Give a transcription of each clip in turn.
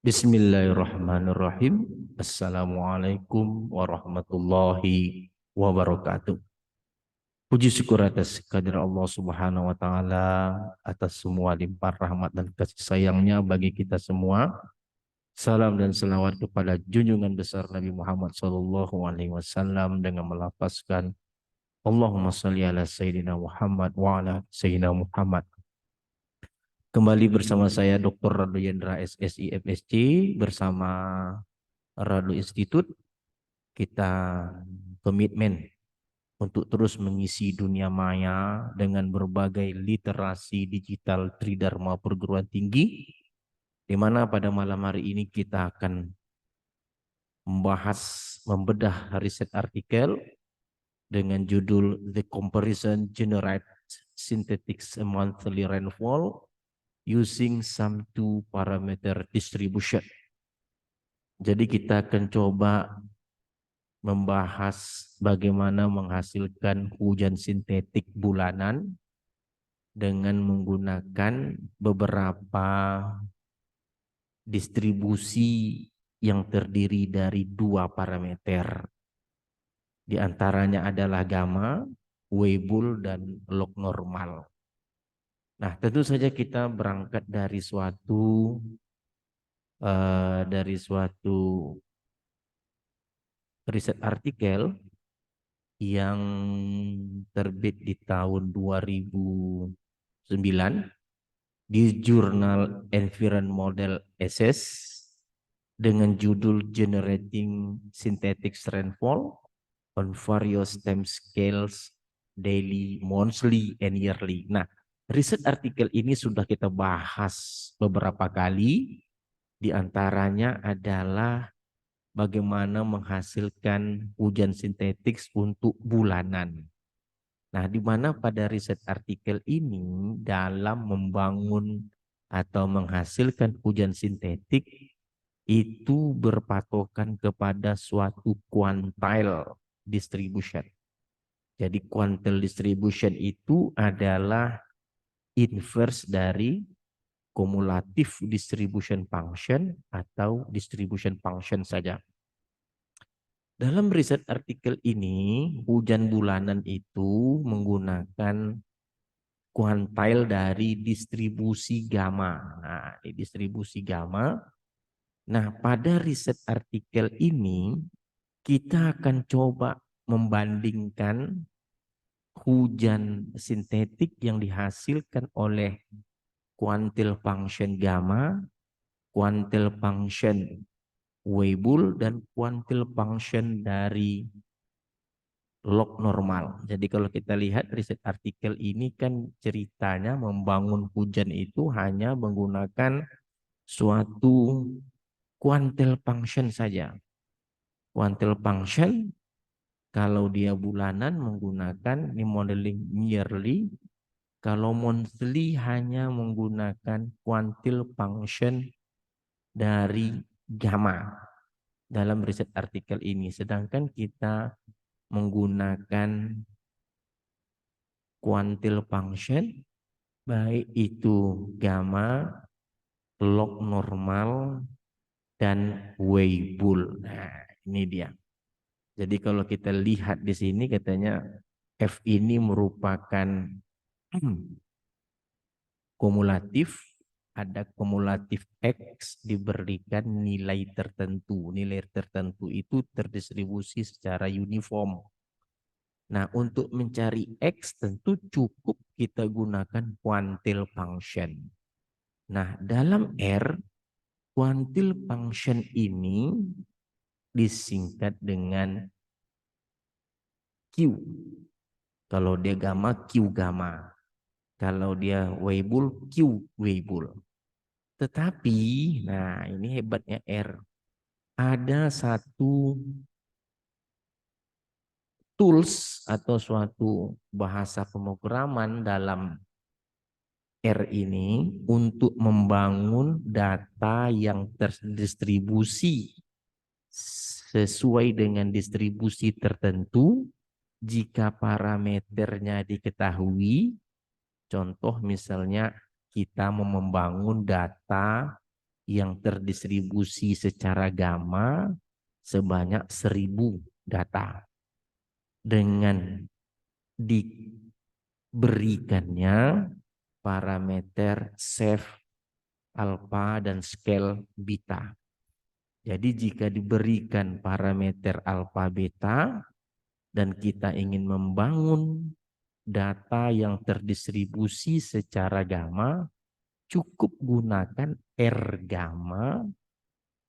Bismillahirrahmanirrahim. Assalamualaikum warahmatullahi wabarakatuh. Puji syukur atas kehadirat Allah Subhanahu wa taala atas semua limpah rahmat dan kasih sayangnya bagi kita semua. Salam dan selawat kepada junjungan besar Nabi Muhammad sallallahu alaihi wasallam dengan melafazkan Allahumma shalli ala sayyidina Muhammad wa ala sayyidina Muhammad. Kembali bersama saya Dr. Radu Yendra SSI FSC bersama Radu Institute. Kita komitmen untuk terus mengisi dunia maya dengan berbagai literasi digital Tridharma perguruan tinggi, di mana pada malam hari ini kita akan membedah riset artikel dengan judul The Comparison Generate Synthetic Monthly Rainfall Using Some Two Parameter Distribution. Jadi kita akan coba membahas bagaimana menghasilkan hujan sintetik bulanan dengan menggunakan beberapa distribusi yang terdiri dari dua parameter. Di antaranya adalah gamma, Weibull, dan log normal. Nah, tentu saja kita berangkat dari suatu riset artikel yang terbit di tahun 2009 di jurnal Environment Model Assess dengan judul Generating Synthetic Rainfall on Various Time Scales Daily, Monthly, and Yearly. Nah, riset artikel ini sudah kita bahas beberapa kali. Di antaranya adalah bagaimana menghasilkan hujan sintetik untuk bulanan. Nah, di mana pada riset artikel ini dalam membangun atau menghasilkan hujan sintetik itu berpatokan kepada suatu quantile distribution. Jadi quantile distribution itu adalah inverse dari cumulative distribution function atau distribution function saja. Dalam riset artikel ini, hujan bulanan itu menggunakan kuantile dari distribusi gamma. Nah, di distribusi gamma. Nah, pada riset artikel ini, kita akan coba membandingkan hujan sintetik yang dihasilkan oleh quantile function gamma, quantile function Weibull, dan quantile function dari log normal. Jadi kalau kita lihat riset artikel ini kan ceritanya membangun hujan itu hanya menggunakan suatu quantile function saja. Quantile function kalau dia bulanan menggunakan ini modeling yearly, kalau monthly hanya menggunakan quantile function dari gamma dalam riset artikel ini. Sedangkan kita menggunakan quantile function baik itu gamma, log normal, dan Weibull. Nah, ini dia. Jadi kalau kita lihat di sini katanya F ini merupakan kumulatif, ada kumulatif X diberikan nilai tertentu. Nilai tertentu itu terdistribusi secara uniform. Nah, untuk mencari X tentu cukup kita gunakan quantile function. Nah, dalam R, quantile function ini disingkat dengan Q. Kalau dia gamma, Q gamma. Kalau dia Weibull, Q Weibull. Tetapi, nah ini hebatnya R. Ada satu tools atau suatu bahasa pemrograman dalam R ini untuk membangun data yang terdistribusi sesuai dengan distribusi tertentu jika parameternya diketahui. Contoh misalnya kita mau membangun data yang terdistribusi secara gamma sebanyak 1000 data. Dengan diberikannya parameter safe alpha dan scale beta. Jadi jika diberikan parameter alpha beta dan kita ingin membangun data yang terdistribusi secara gamma, cukup gunakan R gamma.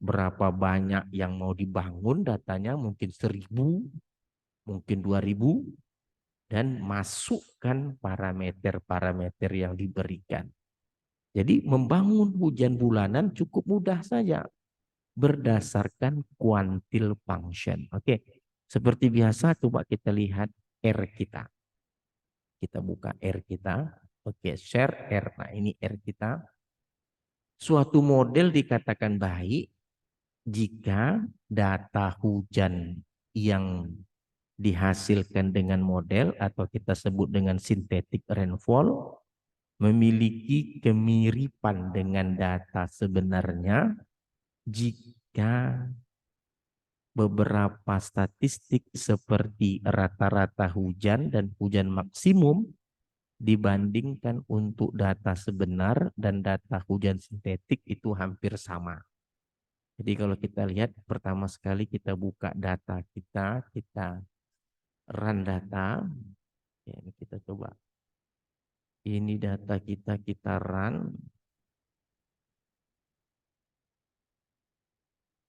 Berapa banyak yang mau dibangun datanya, mungkin 1000, mungkin 2000, dan masukkan parameter-parameter yang diberikan. Jadi membangun hujan bulanan cukup mudah saja berdasarkan quantile function. Oke, seperti biasa coba kita lihat R kita. Kita buka R kita. Oke, share R. Nah, ini R kita. Suatu model dikatakan baik jika data hujan yang dihasilkan dengan model atau kita sebut dengan synthetic rainfall memiliki kemiripan dengan data sebenarnya jika beberapa statistik seperti rata-rata hujan dan hujan maksimum dibandingkan untuk data sebenar dan data hujan sintetik itu hampir sama. Jadi kalau kita lihat pertama sekali kita buka data kita run data. Ya, ini kita coba. Ini data kita run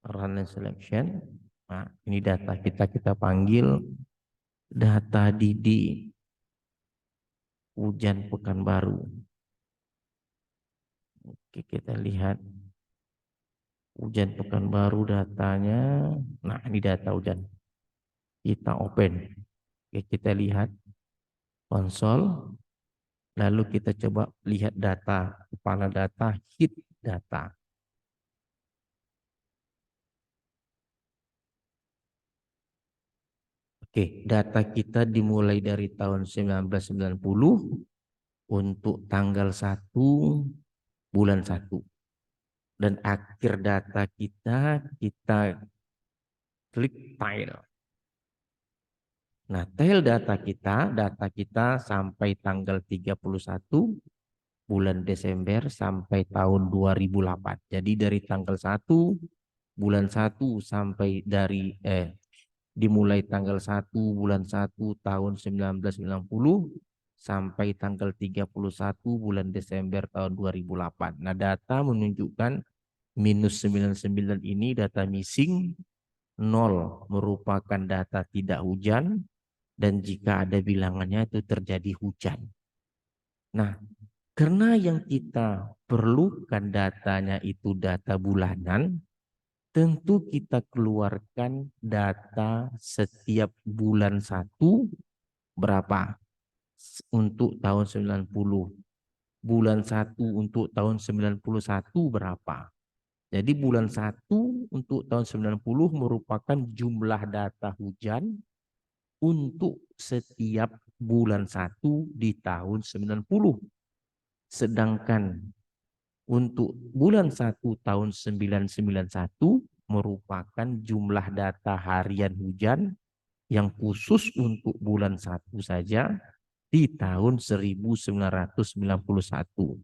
and selection. Nah, ini data kita panggil data Didi hujan Pekanbaru. Oke, kita lihat hujan Pekanbaru datanya. Nah, ini data hujan. Kita open. Oke, kita lihat konsol. Lalu kita coba lihat data, kepala data, hit data. Oke, data kita dimulai dari tahun 1990 untuk tanggal 1 bulan 1. Dan akhir data kita klik tile. Nah, tile data kita sampai tanggal 31 bulan Desember sampai tahun 2008. Jadi dari tanggal 1 bulan 1 sampai dimulai tanggal 1 bulan 1 tahun 1990 sampai tanggal 31 bulan Desember tahun 2008. Nah, data menunjukkan minus 99 ini data missing, 0 merupakan data tidak hujan, dan jika ada bilangannya itu terjadi hujan. Nah, karena yang kita perlukan datanya itu data bulanan, tentu kita keluarkan data setiap bulan 1 berapa untuk tahun 90. Bulan 1 untuk tahun 91 berapa. Jadi bulan 1 untuk tahun 90 merupakan jumlah data hujan untuk setiap bulan 1 di tahun 90. Sedangkan untuk bulan 1 tahun 991 merupakan jumlah data harian hujan yang khusus untuk bulan 1 saja di tahun 1991.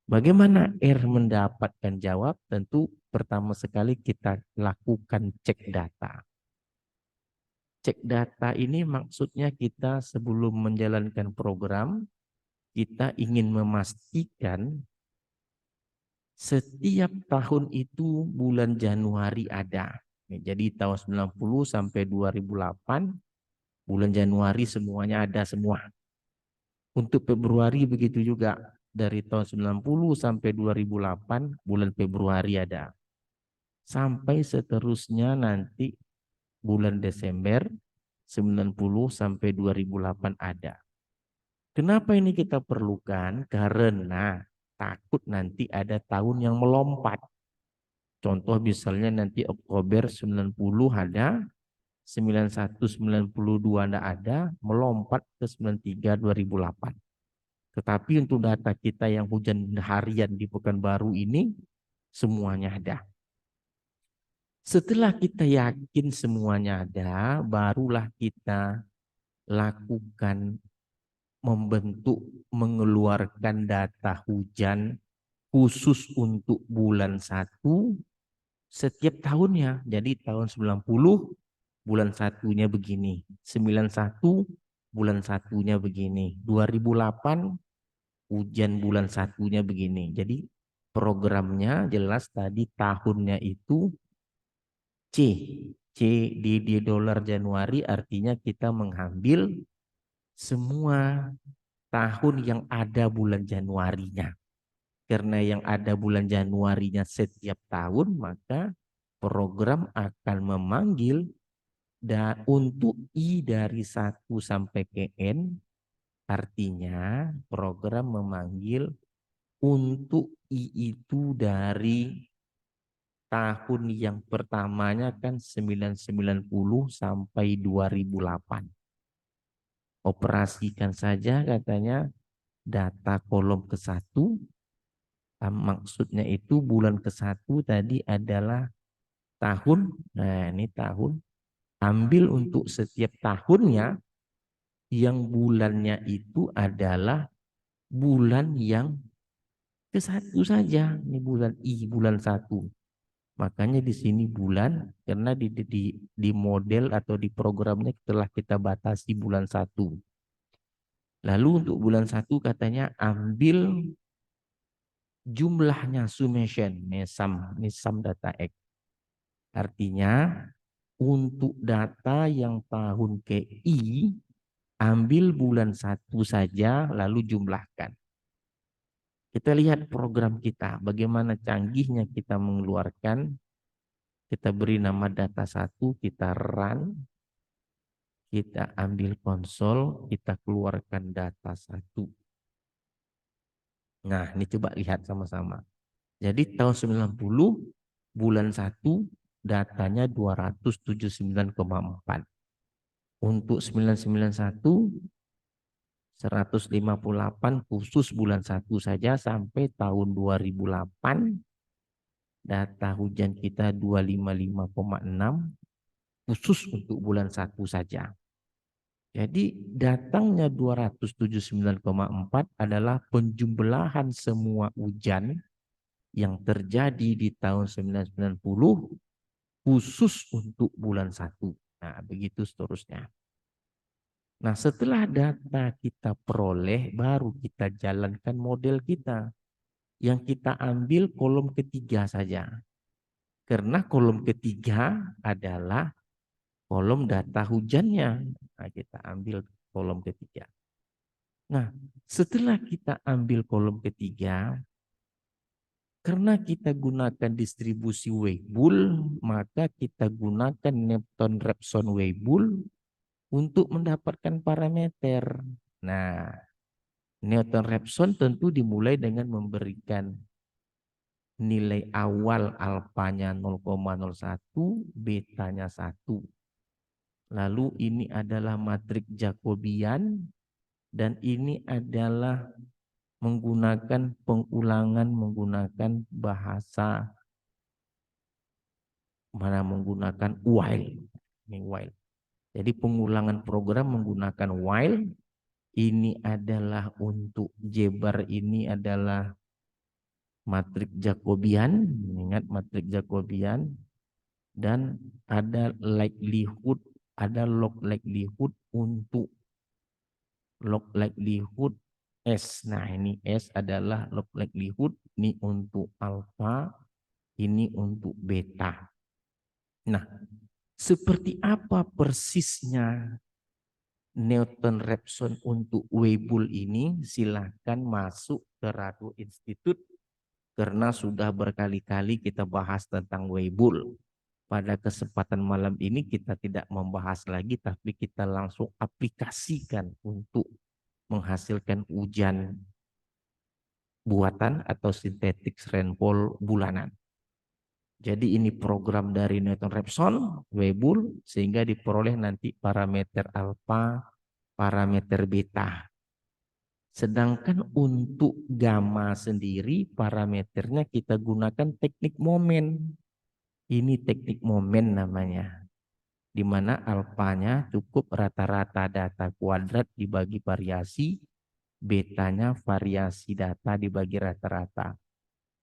Bagaimana R mendapatkan jawab? Tentu pertama sekali kita lakukan cek data. Cek data ini maksudnya kita sebelum menjalankan program, kita ingin memastikan setiap tahun itu bulan Januari ada. Jadi tahun 90 sampai 2008, bulan Januari semuanya ada semua. Untuk Februari begitu juga. Dari tahun 90 sampai 2008, bulan Februari ada. Sampai seterusnya nanti bulan Desember 90 sampai 2008 ada. Kenapa ini kita perlukan? Karena takut nanti ada tahun yang melompat. Contoh misalnya nanti Oktober 90 ada, 91 92 tidak ada, melompat ke 93 2008. Tetapi untuk data kita yang hujan harian di Pekanbaru ini semuanya ada. Setelah kita yakin semuanya ada, barulah kita lakukan membentuk, mengeluarkan data hujan khusus untuk bulan 1 setiap tahunnya. Jadi tahun 90 bulan satunya begini, 91 bulan satunya begini, 2008 hujan bulan satunya begini. Jadi programnya jelas tadi tahunnya itu C. C di dolar Januari artinya kita mengambil semua tahun yang ada bulan Januarinya. Karena yang ada bulan Januarinya setiap tahun, maka program akan memanggil untuk I dari 1 sampai ke N, artinya program memanggil untuk I itu dari tahun yang pertamanya kan 990 sampai 2008. Operasikan saja katanya data kolom ke-1. Maksudnya itu bulan ke-1 tadi adalah tahun. Nah, ini tahun. Ambil untuk setiap tahunnya yang bulannya itu adalah bulan yang ke-1 saja. Ini bulan I, bulan 1. Makanya di sini bulan karena di model atau di programnya telah kita batasi bulan 1. Lalu untuk bulan 1 katanya ambil jumlahnya summation, ini sum data X. Artinya untuk data yang tahun KI ambil bulan 1 saja lalu jumlahkan. Kita lihat program kita, bagaimana canggihnya kita mengeluarkan. Kita beri nama data 1, kita run, kita ambil konsol, kita keluarkan data 1. Nah, ini coba lihat sama-sama. Jadi tahun 90, bulan 1, datanya 279,4. Untuk 991, 158 khusus bulan 1 saja sampai tahun 2008. Data hujan kita 255,6 khusus untuk bulan 1 saja. Jadi datangnya 279,4 adalah penjumlahan semua hujan yang terjadi di tahun 990 khusus untuk bulan 1. Nah, begitu seterusnya. Nah, setelah data kita peroleh, baru kita jalankan model kita. Yang kita ambil kolom ketiga saja. Karena kolom ketiga adalah kolom data hujannya. Nah, kita ambil kolom ketiga. Nah, setelah kita ambil kolom ketiga, karena kita gunakan distribusi Weibull, maka kita gunakan Newton-Raphson Weibull untuk mendapatkan parameter. Nah, Newton-Raphson tentu dimulai dengan memberikan nilai awal alfanya 0,01, betanya 1. Lalu ini adalah matriks Jacobian dan ini adalah menggunakan pengulangan menggunakan bahasa menggunakan while. Ini while. Jadi pengulangan program menggunakan while. Ini adalah untuk Jebar, ini adalah matriks Jacobian, ingat matriks Jacobian, dan ada likelihood, ada log likelihood untuk log likelihood S. Nah, ini S adalah log likelihood, ini untuk alpha, ini untuk beta. Nah, seperti apa persisnya Newton-Raphson untuk Weibull ini? Silahkan masuk ke Rado Institute karena sudah berkali-kali kita bahas tentang Weibull. Pada kesempatan malam ini kita tidak membahas lagi, tapi kita langsung aplikasikan untuk menghasilkan hujan buatan atau synthetic rainfall bulanan. Jadi ini program dari Newton-Raphson, Weibull, sehingga diperoleh nanti parameter alfa, parameter beta. Sedangkan untuk gamma sendiri parameternya kita gunakan teknik momen. Ini teknik momen namanya. Di mana alfanya cukup rata-rata data kuadrat dibagi variasi, betanya variasi data dibagi rata-rata.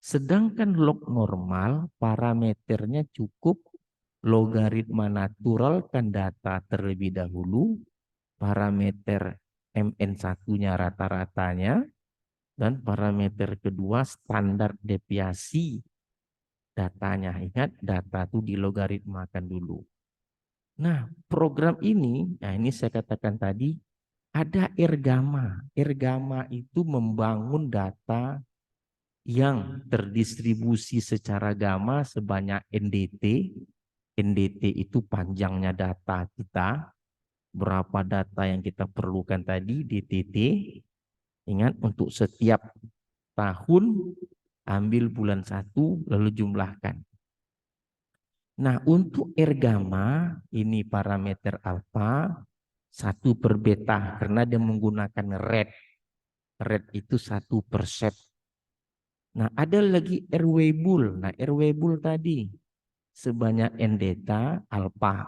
Sedangkan log normal parameternya cukup logaritma naturalkan data terlebih dahulu, parameter MN1-nya rata-ratanya, dan parameter kedua standar deviasi datanya. Ingat, data itu dilogaritmakan dulu. Nah, program ini, nah ini saya katakan tadi, ada R-gamma. R-gamma itu membangun data yang terdistribusi secara gamma sebanyak NDT. NDT itu panjangnya data kita, berapa data yang kita perlukan tadi, DTT. Ingat, untuk setiap tahun ambil bulan 1 lalu jumlahkan. Nah, untuk R gamma ini parameter alfa 1 per beta karena dia menggunakan red. Red itu 1 per set. Nah, ada lagi R Weibull. Nah, R Weibull tadi sebanyak N delta alfa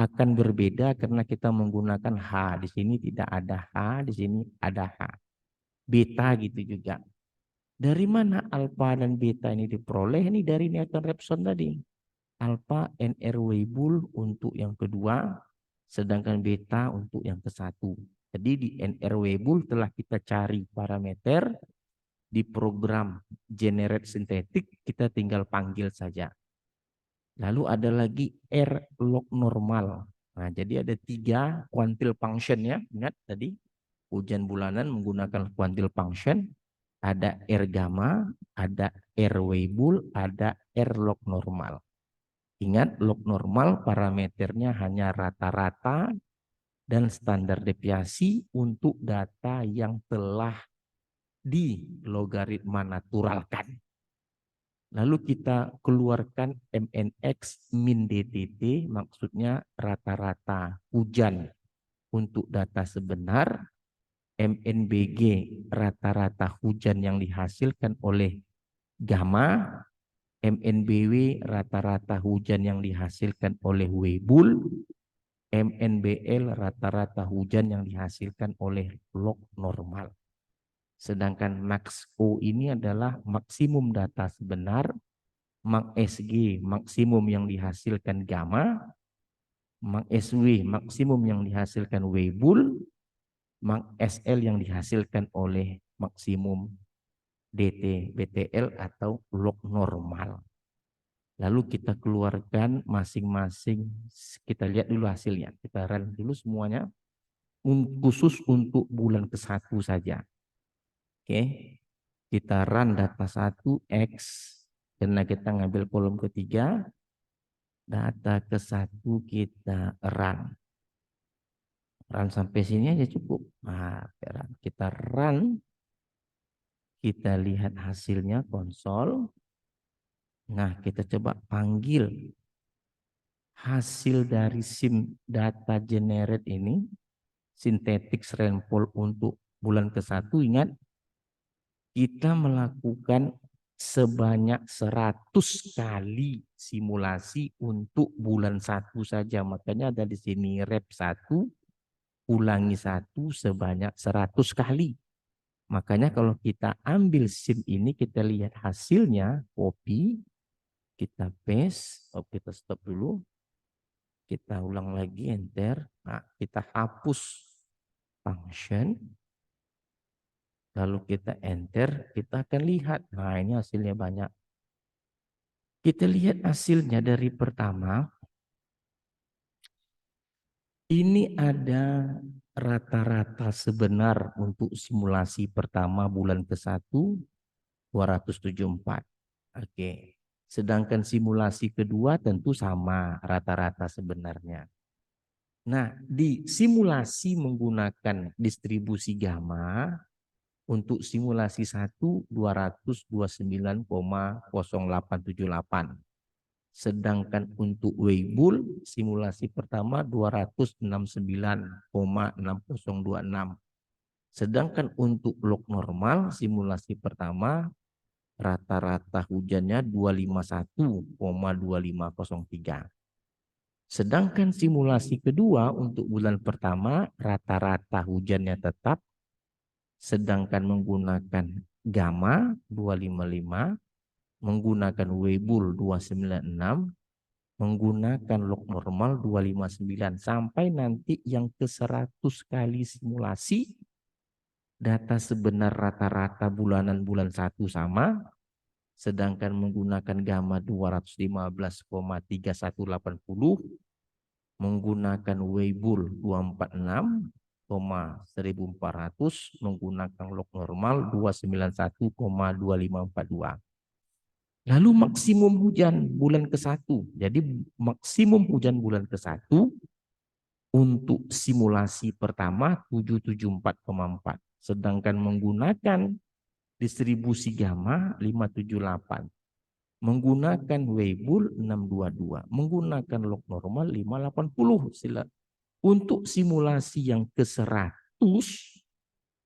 akan berbeda karena kita menggunakan H. Di sini tidak ada H, di sini ada H. Beta gitu juga. Dari mana alfa dan beta ini diperoleh? Ini dari Newton-Raphson tadi. Alfa NR Weibull untuk yang kedua, sedangkan beta untuk yang ke satu. Jadi di NR Weibull telah kita cari parameter, di program generate sintetik kita tinggal panggil saja. Lalu ada lagi R log normal. Nah, jadi ada 3 quantile function ya. Ingat tadi hujan bulanan menggunakan quantile function. Ada R gamma, ada R Weibull, ada R log normal. Ingat, log normal parameternya hanya rata-rata dan standar deviasi untuk data yang telah di logaritma naturalkan. Lalu kita keluarkan MNX min DTT, maksudnya rata-rata hujan untuk data sebenar, MNBG rata-rata hujan yang dihasilkan oleh gamma, MNBW rata-rata hujan yang dihasilkan oleh Weibull, MNBL rata-rata hujan yang dihasilkan oleh log normal. Sedangkan max O ini adalah maksimum data sebenar, max SG maksimum yang dihasilkan gamma, max SW maksimum yang dihasilkan Weibull, max SL yang dihasilkan oleh maksimum DT BTL atau log normal. Lalu kita keluarkan masing-masing, kita lihat dulu hasilnya, kita run dulu semuanya, khusus untuk bulan ke-1 saja. Oke, kita run data 1 X, karena kita ngambil kolom ketiga, data ke-1 kita run. Run sampai sini aja cukup. Nah, kita run, kita lihat hasilnya konsol. Nah, kita coba panggil hasil dari SIM data generate ini, synthetic rainfall untuk bulan ke-1. Ingat, kita melakukan sebanyak 100 kali simulasi untuk bulan 1 saja. Makanya ada di sini rep 1, ulangi 1 sebanyak 100 kali. Makanya kalau kita ambil SIM ini, kita lihat hasilnya, copy, kita paste, kita stop dulu. Kita ulang lagi, enter. Nah, kita hapus function. Lalu kita enter, kita akan lihat. Nah, ini hasilnya banyak. Kita lihat hasilnya dari pertama. Ini ada rata-rata sebenar untuk simulasi pertama bulan ke-1, 274. Oke. Sedangkan simulasi kedua tentu sama rata-rata sebenarnya. Nah, di simulasi menggunakan distribusi gamma, untuk simulasi 1, 229,0878. Sedangkan untuk Weibull, simulasi pertama 269,6026. Sedangkan untuk log normal simulasi pertama rata-rata hujannya 251,2503. Sedangkan simulasi kedua untuk bulan pertama rata-rata hujannya tetap, sedangkan menggunakan gamma 255, menggunakan Weibull 296, menggunakan log normal 259 sampai nanti yang ke 100 kali simulasi data sebenar rata-rata bulanan bulan 1 sama, sedangkan menggunakan gamma 215,3180, menggunakan Weibull 246,1400, menggunakan log normal 291,2542. Lalu maksimum hujan bulan ke-1. Jadi maksimum hujan bulan ke-1 untuk simulasi pertama 774,4. Sedangkan menggunakan distribusi gamma 578. Menggunakan Weibull 622. Menggunakan log normal 580. Untuk simulasi yang ke-100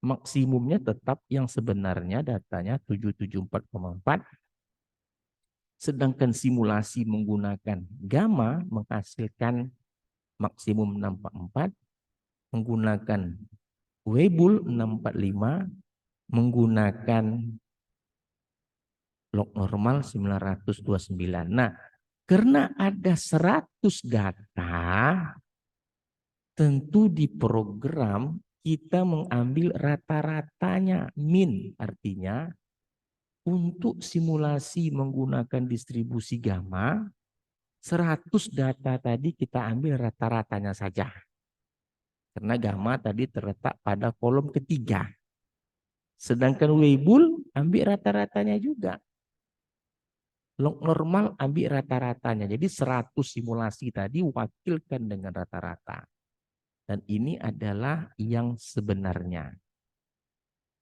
maksimumnya tetap yang sebenarnya datanya 774,4. Sedangkan simulasi menggunakan gamma menghasilkan maksimum 644, menggunakan Weibull 645, menggunakan log normal 929. Nah, karena ada 100 data, tentu di program kita mengambil rata-ratanya min, artinya untuk simulasi menggunakan distribusi gamma, 100 data tadi kita ambil rata-ratanya saja. Karena gamma tadi terletak pada kolom ketiga. Sedangkan Weibull ambil rata-ratanya juga. Log normal ambil rata-ratanya. Jadi 100 simulasi tadi wakilkan dengan rata-rata. Dan ini adalah yang sebenarnya.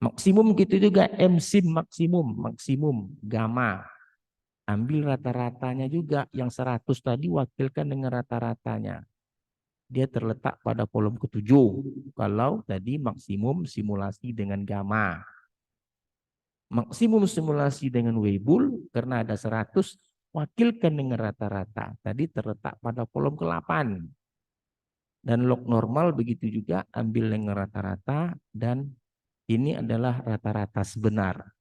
Maksimum gitu juga MSIM maksimum gamma. Ambil rata-ratanya juga, yang 100 tadi wakilkan dengan rata-ratanya. Dia terletak pada kolom ke-7. Kalau tadi maksimum simulasi dengan gamma. Maksimum simulasi dengan Weibull karena ada 100, wakilkan dengan rata-rata. Tadi terletak pada kolom ke-8. Dan log normal begitu juga, ambil dengan rata-rata, dan ini adalah rata-rata sebenar.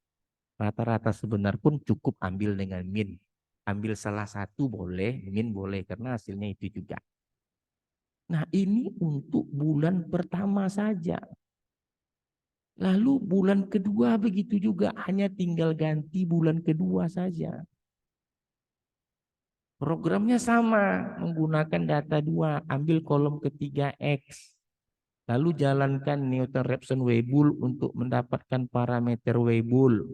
Rata-rata sebenar pun cukup ambil dengan min. Ambil salah satu boleh, min boleh, karena hasilnya itu juga. Nah, ini untuk bulan pertama saja. Lalu bulan kedua begitu juga, hanya tinggal ganti bulan kedua saja. Programnya sama, menggunakan data 2, ambil kolom ketiga X. Lalu jalankan Newton-Raphson Weibull untuk mendapatkan parameter Weibull.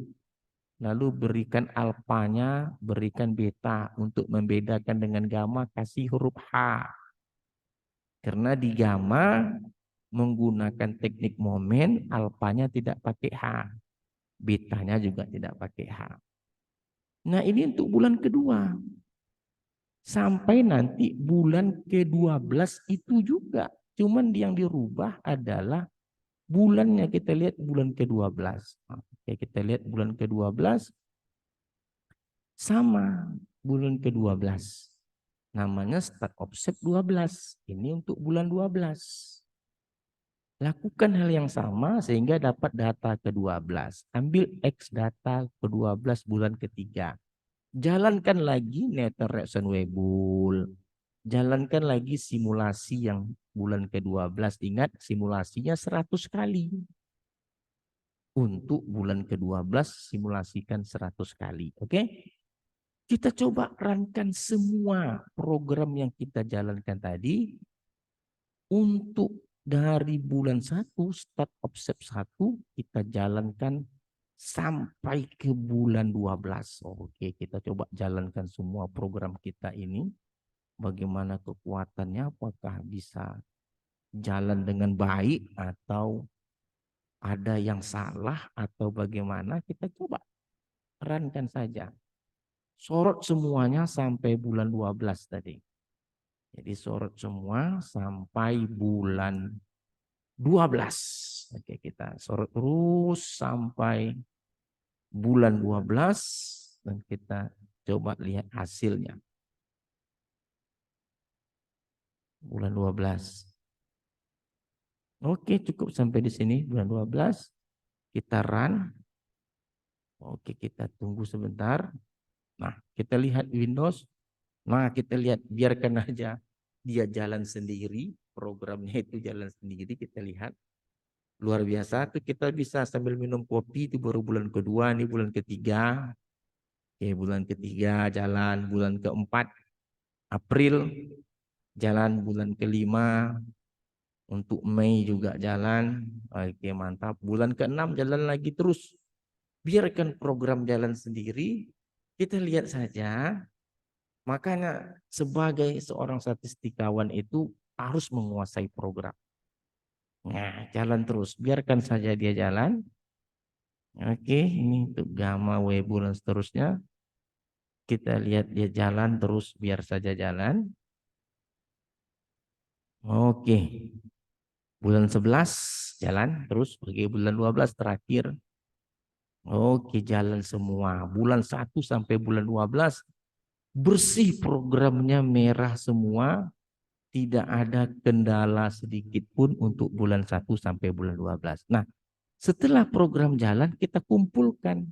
Lalu berikan alfanya, berikan beta untuk membedakan dengan gamma, kasih huruf H. Karena di gamma menggunakan teknik momen, alfanya tidak pakai H. Betanya juga tidak pakai H. Nah, ini untuk bulan kedua. Sampai nanti bulan ke-12 itu juga. Cuman yang dirubah adalah bulannya. Kita lihat bulan ke-12. Oke, kita lihat bulan ke-12. Sama bulan ke-12. Namanya start offset 12. Ini untuk bulan 12. Lakukan hal yang sama sehingga dapat data ke-12. Ambil X data ke-12 bulan ketiga. Jalankan lagi Newton-Raphson Weibull. Jalankan lagi simulasi yang bulan ke-12. Ingat simulasinya 100 kali. Untuk bulan ke-12 simulasikan 100 kali. Oke? Kita coba runkan semua program yang kita jalankan tadi. Untuk dari bulan 1 start offset 1 kita jalankan sampai ke bulan 12. Oke, kita coba jalankan semua program kita ini. Bagaimana kekuatannya, apakah bisa jalan dengan baik atau ada yang salah atau bagaimana, kita coba runkan saja. Sorot semuanya sampai bulan 12 tadi. Jadi sorot semua sampai bulan 12. Oke, kita sorot terus sampai bulan 12 dan kita coba lihat hasilnya. Bulan 12. Oke, cukup sampai di sini bulan 12. Kita run. Oke, kita tunggu sebentar. Nah, kita lihat Windows. Nah, kita lihat, biarkan aja dia jalan sendiri. Programnya itu jalan sendiri, kita lihat. Luar biasa tuh, kita bisa sambil minum kopi. Itu baru bulan kedua, ini bulan ketiga. Oke, bulan ketiga jalan, bulan keempat April jalan, bulan kelima untuk Mei juga jalan. Oke, mantap. Bulan keenam jalan lagi terus. Biarkan program jalan sendiri. Kita lihat saja. Makanya sebagai seorang statistikawan itu harus menguasai program. Nah, jalan terus. Biarkan saja dia jalan. Oke, ini untuk gamma, Weibull dan seterusnya. Kita lihat dia jalan terus, biar saja jalan. Oke. Bulan 11 jalan terus, bagi bulan 12 terakhir. Oke, jalan semua. Bulan 1 sampai bulan 12 bersih, programnya merah semua. Tidak ada kendala sedikit pun untuk bulan 1 sampai bulan 12. Nah, setelah program jalan kita kumpulkan.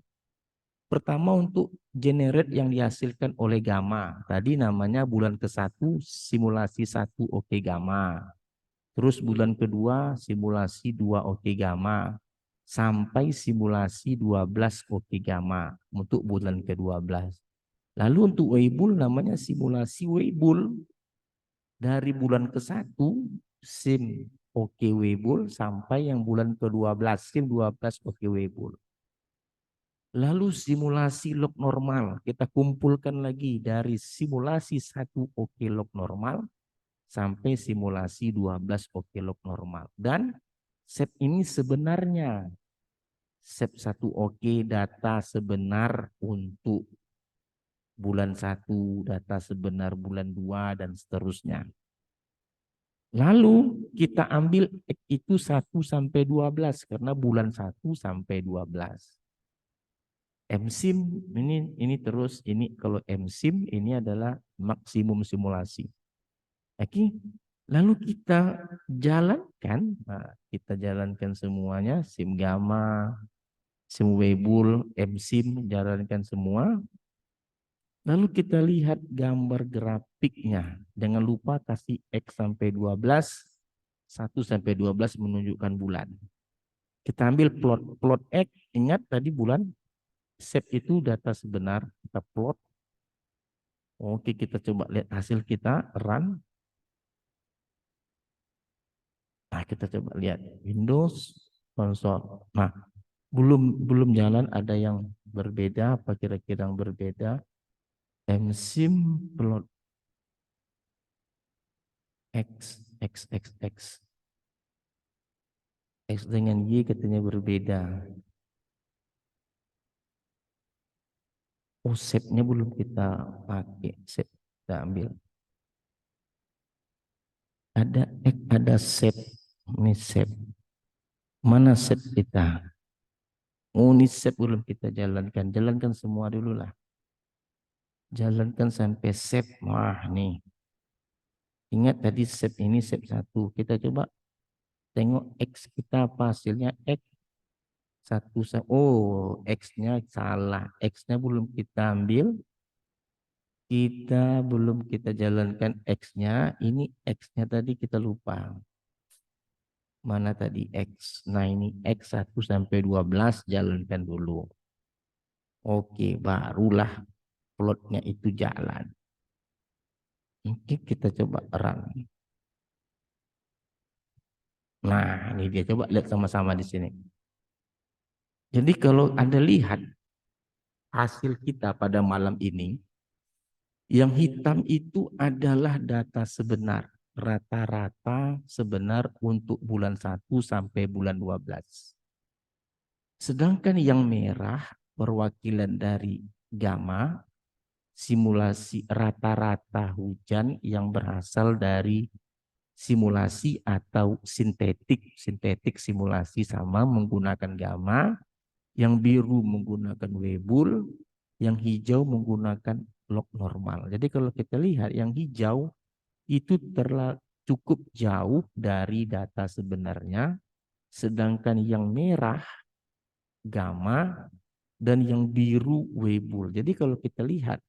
Pertama untuk generate yang dihasilkan oleh gamma. Tadi namanya bulan ke-1 simulasi 1 oke gamma. Terus bulan kedua simulasi 2 oke gamma. Sampai simulasi 12 oke gamma untuk bulan ke-12. Lalu untuk Weibull namanya simulasi Weibull. Dari bulan ke-1 SIM oke Weibull sampai yang bulan ke-12 SIM 12 oke Weibull. Lalu simulasi log normal kita kumpulkan lagi dari simulasi 1 oke log normal sampai simulasi 12 oke log normal. Dan SEP ini sebenarnya SEP 1 oke data sebenar untuk bulan 1, data sebenar bulan 2 dan seterusnya. Lalu kita ambil itu 1 sampai 12 karena bulan 1 sampai 12. MSIM ini terus, ini kalau MSIM ini adalah maksimum simulasi. Oke, lalu kita jalankan, nah, kita jalankan semuanya, SIM gamma, SIM Weibull, MSIM, jalankan semua. Lalu kita lihat gambar grafiknya. Jangan lupa kasih X sampai 12, 1 sampai 12 menunjukkan bulan. Kita ambil plot X, ingat tadi bulan. SEP itu data sebenar, kita plot. Oke, kita coba lihat hasil kita, run. Nah, kita coba lihat Windows Console. Nah, belum jalan, ada yang berbeda, apa kira-kira yang berbeda? MSIM plot X, X, X, X. X dengan Y katanya berbeda. Oh, shape-nya belum kita pakai. Shape kita ambil. Ada shape. Ini shape. Mana shape kita? Oh, ini shape belum kita jalankan. Jalankan semua dulu lah. Jalankan sampai shape. Wah, nih. Ingat tadi shape ini shape 1. Kita coba tengok X kita apa hasilnya. X 1. Oh, X-nya salah. X-nya belum kita ambil. Kita belum kita jalankan X-nya. Ini X-nya tadi kita lupa. Mana tadi X? Nah, ini X 1 sampai 12 jalankan dulu. Oke, barulah plotnya itu jalan. Oke, kita coba run. Nah, ini dia, coba lihat sama-sama di sini. Jadi kalau Anda lihat hasil kita pada malam ini, yang hitam itu adalah data sebenar. Rata-rata sebenar untuk bulan 1 sampai bulan 12. Sedangkan yang merah perwakilan dari gamma, simulasi rata-rata hujan yang berasal dari simulasi atau sintetik. Sintetik simulasi sama menggunakan gamma, yang biru menggunakan Weibull, yang hijau menggunakan log normal. Jadi kalau kita lihat yang hijau itu cukup jauh dari data sebenarnya, sedangkan yang merah gamma dan yang biru Weibull. Jadi kalau kita lihat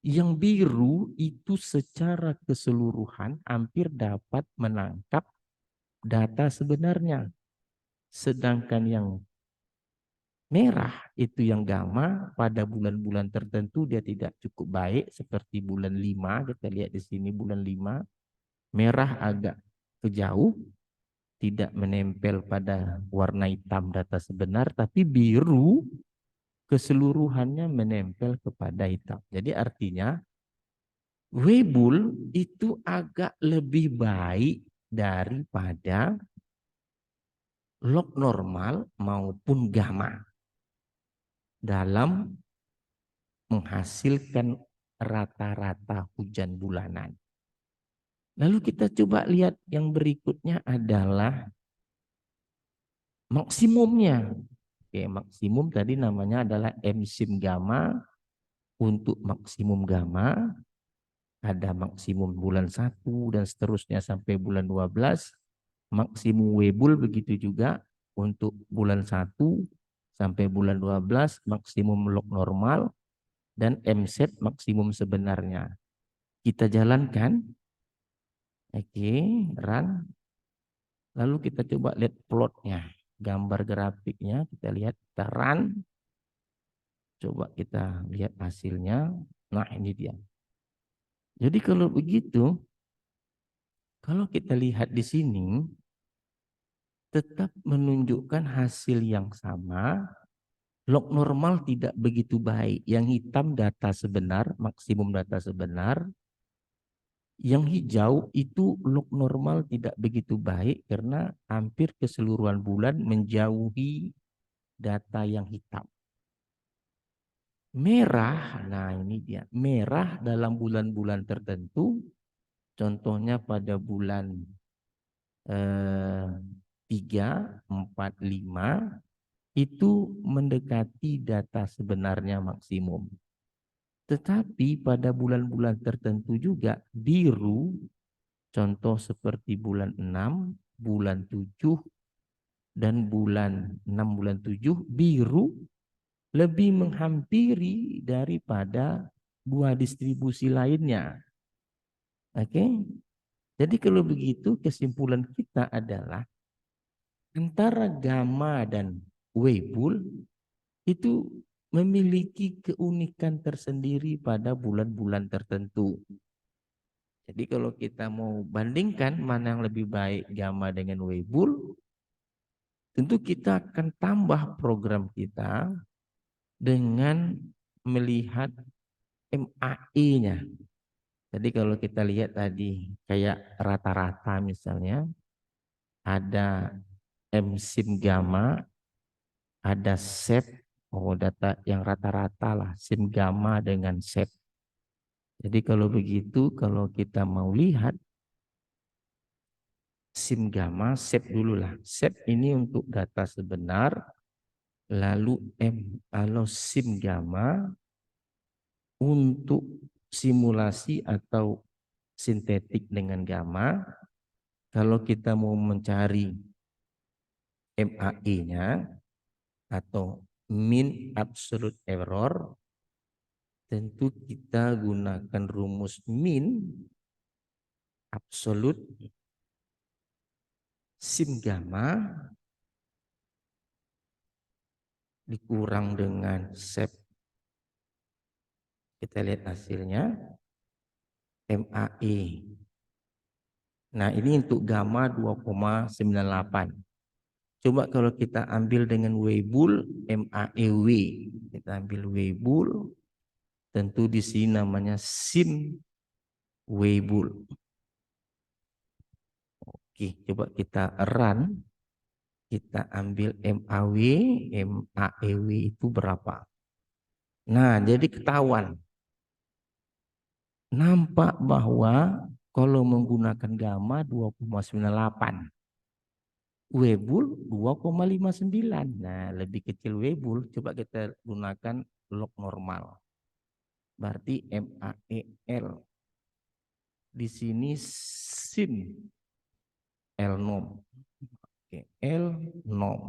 yang biru itu secara keseluruhan hampir dapat menangkap data sebenarnya. Sedangkan yang merah itu yang gamma pada bulan-bulan tertentu dia tidak cukup baik seperti bulan 5, kita lihat di sini bulan 5, merah agak kejauh, tidak menempel pada warna hitam data sebenar, tapi biru keseluruhannya menempel kepada hitam. Jadi artinya Weibull itu agak lebih baik daripada log normal maupun gamma dalam menghasilkan rata-rata hujan bulanan. Lalu kita coba lihat yang berikutnya adalah maksimumnya. Oke, maksimum tadi namanya adalah MSIM gamma. Untuk maksimum gamma ada maksimum bulan 1 dan seterusnya sampai bulan 12. Maksimum Weibull begitu juga untuk bulan 1 sampai bulan 12, maksimum log normal dan MSET maksimum sebenarnya. Kita jalankan. Oke, run. Lalu kita coba lihat plotnya, gambar grafiknya, kita lihat, kita run. Coba kita lihat hasilnya. Nah, ini dia. Jadi kalau begitu, kalau kita lihat di sini, tetap menunjukkan hasil yang sama. Log normal tidak begitu baik. Yang hitam data sebenar, maksimum data sebenar. Yang hijau itu log normal tidak begitu baik karena hampir keseluruhan bulan menjauhi data yang hitam. Merah, nah ini dia. Merah dalam bulan-bulan tertentu, contohnya pada bulan 3, 4, 5, itu mendekati data sebenarnya maksimum. Tetapi pada bulan-bulan tertentu juga biru, contoh seperti bulan 6, bulan 7, dan bulan 6, bulan 7, biru lebih menghampiri daripada dua distribusi lainnya. Oke. Jadi kalau begitu kesimpulan kita adalah antara gamma dan Weibull itu memiliki keunikan tersendiri pada bulan-bulan tertentu. Jadi kalau kita mau bandingkan mana yang lebih baik gamma dengan Weibull, tentu kita akan tambah program kita dengan melihat MAE-nya. Jadi kalau kita lihat tadi kayak rata-rata misalnya ada MSIM gamma, ada SEP, data yang rata-rata lah SIM gamma dengan SEP. Jadi kalau begitu kalau kita mau lihat SIM gamma, SEP dulu lah. SEP ini untuk data sebenar, lalu kalau SIM gamma untuk simulasi atau sintetik dengan gamma. Kalau kita mau mencari MAE-nya atau mean absolute error, tentu kita gunakan rumus mean absolute SIM gamma dikurang dengan SEP. Kita lihat hasilnya MAE. Nah, ini untuk gamma 2,98. Coba kalau kita ambil dengan Weibull, MAEW. Kita ambil Weibull, tentu di sini namanya SIM Weibull. Oke, coba kita run. Kita ambil MAW, MAEW itu berapa? Nah, jadi ketahuan. Nampak bahwa Kalau menggunakan gamma 2,98. Webul 2,59. Nah, lebih kecil Webul. Coba kita gunakan log normal. Berarti MAEL. Di sini SIM L0. Oke, L0.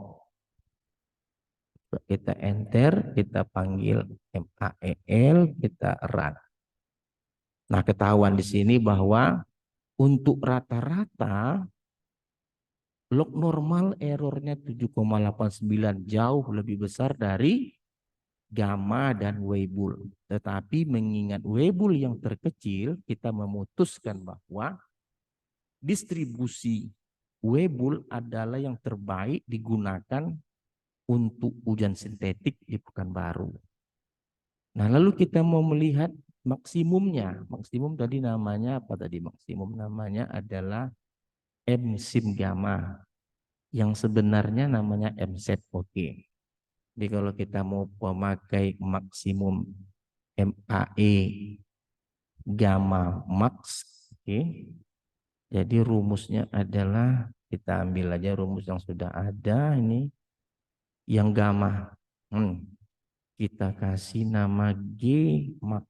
Kita enter, kita panggil MAEL, kita run. Nah, ketahuan di sini bahwa untuk rata-rata log normal errornya 7,89, jauh lebih besar dari gamma dan Weibull. Tetapi mengingat Weibull yang terkecil, kita memutuskan bahwa distribusi Weibull adalah yang terbaik digunakan untuk hujan sintetik di Pekanbaru. Nah, lalu kita mau melihat maksimumnya. Maksimum tadi namanya apa tadi? Maksimum namanya adalah MSIM gamma. Yang sebenarnya namanya MSET. Oke. Jadi kalau kita mau memakai maksimum MAE gamma max, oke. Jadi rumusnya adalah kita ambil aja rumus yang sudah ada ini, yang gamma. Kita kasih nama G max.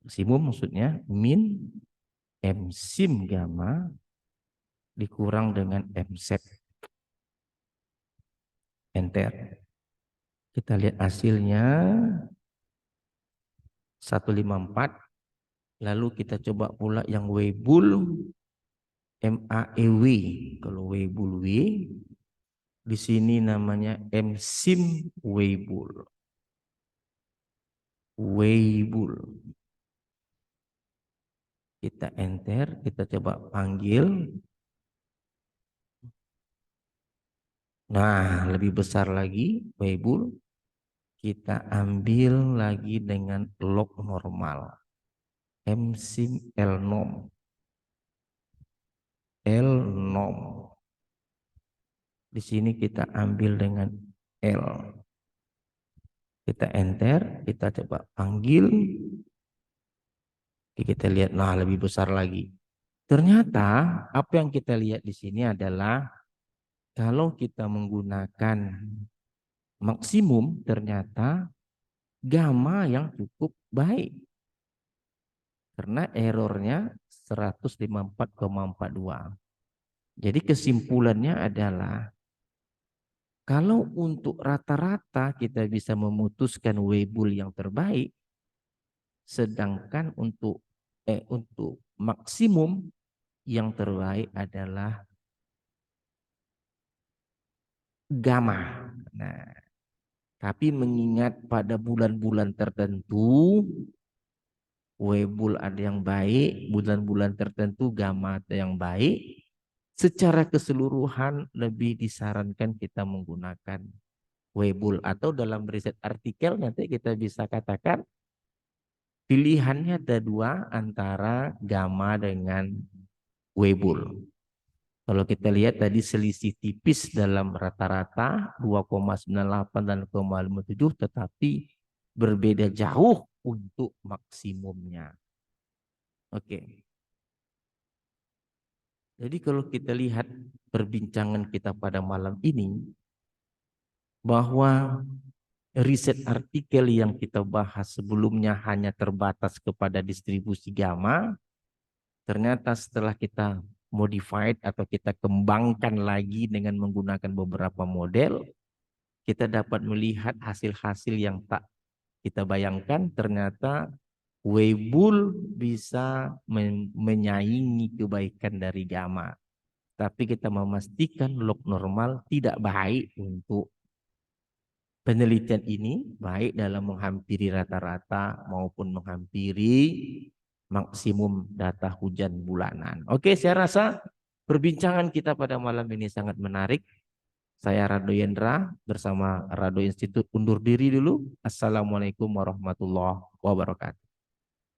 Maksimum maksudnya min MSIM gamma dikurang dengan MSET. Enter. Kita lihat hasilnya 154. Lalu kita coba pula yang Weibull MAEW. Kalau Weibull W di sini namanya MSIM Weibull. Weibull. Kita enter, kita coba panggil. Nah, lebih besar lagi Weibull. Kita ambil lagi dengan log normal. MSIM L0. L0. Di sini kita ambil dengan L. Kita enter, kita coba panggil. Kita lihat, nah lebih besar lagi. Ternyata apa yang kita lihat di sini adalah kalau kita menggunakan maksimum, ternyata gamma yang cukup baik. Karena errornya 154,42. Jadi kesimpulannya adalah kalau untuk rata-rata kita bisa memutuskan Weibull yang terbaik, sedangkan untuk maksimum yang terbaik adalah gamma. Nah, tapi mengingat pada bulan-bulan tertentu Weibull ada yang baik, bulan-bulan tertentu gamma ada yang baik, secara keseluruhan lebih disarankan kita menggunakan Weibull, atau dalam riset artikel nanti kita bisa katakan pilihannya ada dua antara gamma dengan Weibull. Kalau kita lihat tadi selisih tipis dalam rata-rata 2,98 dan 0,57, tetapi berbeda jauh untuk maksimumnya. Oke. Jadi kalau kita lihat perbincangan kita pada malam ini, bahwa riset artikel yang kita bahas sebelumnya hanya terbatas kepada distribusi gamma, ternyata setelah kita modified atau kita kembangkan lagi dengan menggunakan beberapa model, kita dapat melihat hasil-hasil yang tak kita bayangkan. Ternyata Weibull bisa menyaingi kebaikan dari gamma. Tapi kita memastikan log normal tidak baik untuk penelitian ini, baik dalam menghampiri rata-rata maupun menghampiri maksimum data hujan bulanan. Oke, saya rasa perbincangan kita pada malam ini sangat menarik. Saya Rado Yendra bersama Rado Institute undur diri dulu. Assalamualaikum warahmatullahi wabarakatuh.